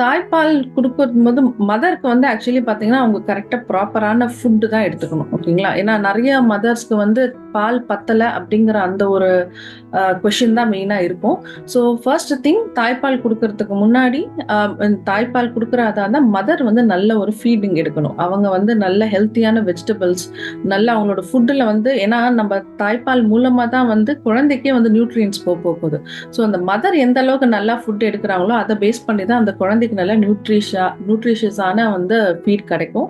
தாய்ப்பால் குடுக்கும்போது மதருக்கு வந்து ஆக்சுவலி பார்த்தீங்கன்னா, அவங்க கரெக்ட்டா ப்ராப்பரான ஃபுட் தான் எடுத்துக்கணும். ஓகேங்களா? ஏன்னா நெறைய மதர்ஸ்க்கு வந்து பால் பத்தல அப்படிங்கிற அந்த ஒரு கொஸ்டின் தான் மெயினா இருக்கும். ஸோ ஃபர்ஸ்ட் திங் தாய்ப்பால் குடுக்கறதுக்கு முன்னாடி அ தாய்ப்பால் குடுக்குறதா இருந்தா மதர் வந்து நல்ல ஒரு ஃபீடிங் எடுக்கணும். அவங்க வந்து நல்ல ஹெல்த்தியான வெஜிடபிள்ஸ், நல்ல அவங்களோட ஃபுட்ல வந்து ஏன்னா நம்ம தாய்ப்பால் மூலமா தான் வந்து குழந்தைக்கே வந்து நியூட்ரியன்ட்ஸ் போகுது. ஸோ அந்த மதர் எந்த அளவுக்கு நல்லா ஃபுட் எடுக்குறாங்களோ, அத பேஸ் பண்ணி தான் அந்த குழந்தைக்கு நல்ல நியூட்ரிஷியஸான வந்து ஃபீட் கிடைக்கும்.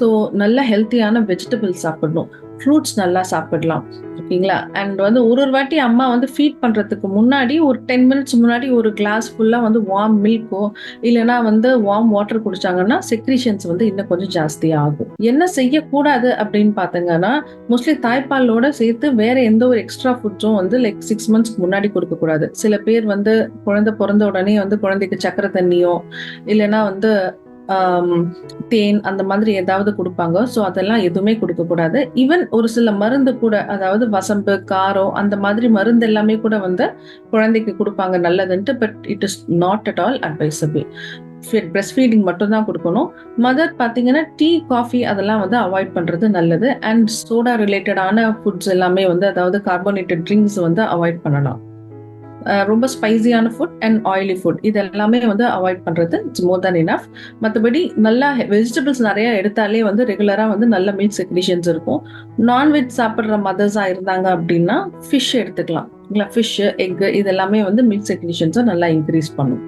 ஸோ நல்ல ஹெல்த்தியான வெஜிடபிள்ஸ் சாப்பிடணும். ஃப்ரூட்ஸ் நல்லா சாப்பிடலாம். ஓகேங்களா? அண்ட் வந்து ஒரு ஒரு வாட்டி அம்மா வந்து ஃபீட் பண்றதுக்கு முன்னாடி ஒரு 10 மினிட்ஸ் முன்னாடி ஒரு கிளாஸ் ஃபுல்லா வந்து வார்ம் மில்க்கோ, இல்லன்னா வந்து வார்ம் வாட்டர் குடிச்சாங்கன்னா, செக்ரீஷன்ஸ் வந்து இன்னும் கொஞ்சம் ஜாஸ்தியா ஆகும். என்ன செய்யக்கூடாது அப்படின்னு பார்த்தீங்கன்னா, மோஸ்ட்லி தாய்ப்பாலோட சேர்த்து வேற எந்த ஒரு எக்ஸ்ட்ரா ஃபுட்ஸும் வந்து லைக் 6 மந்த்ஸ்க்கு முன்னாடி குடுக்கக்கூடாது. சில பேர் வந்து குழந்தை பொறந்த உடனே வந்து குழந்தைக்கு சர்க்கரை தண்ணியோ, இல்லன்னா வந்து ஆம், தேன் அந்த மாதிரி ஏதாவது குடுப்பாங்க. ஸோ அதெல்லாம் எதுவுமே குடுக்கக்கூடாது. ஈவன் ஒரு சில மருந்து கூட அதாவது வசம்பு, காரம் அந்த மாதிரி மருந்து எல்லாமே கூட வந்து குழந்தைக்கு குடுப்பாங்க நல்லதுன்ட்டு. But it is not at all advisable. Breast feeding மட்டும் தான் குடுக்கணும். மதர் பார்த்தீங்கன்னா, டீ, காஃபி அதெல்லாம் வந்து அவாய்ட் பண்றது நல்லது. அண்ட் சோடா ரிலேட்டடான ஃபுட்ஸ் எல்லாமே வந்து அதாவது கார்பனேட்டட் ட்ரிங்க்ஸ் வந்து அவாய்ட் பண்ணலாம். ரொம்ப ஸ்பைசியான ஃபுட் அண்ட் ஆயிலி ஃபுட் இது எல்லாமே வந்து அவாய்ட் பண்றது இட்ஸ் மோர் தென் எனஃப். மத்தபடி நல்லா வெஜிடபிள்ஸ் நெறைய எடுத்தாலே வந்து ரெகுலரா வந்து நல்ல மில்க் செக்ரீஷன்ஸ் இருக்கும். நான்வெஜ் சாப்பிடுற மதர்ஸா இருந்தாங்க அப்படின்னா, ஃபிஷ் எடுத்துக்கலாம். இல்ல ஃபிஷ், எக் இது எல்லாமே வந்து மில்க் செக்ரீஷன்ஸ நல்லா இன்கிரீஸ் பண்ணும்.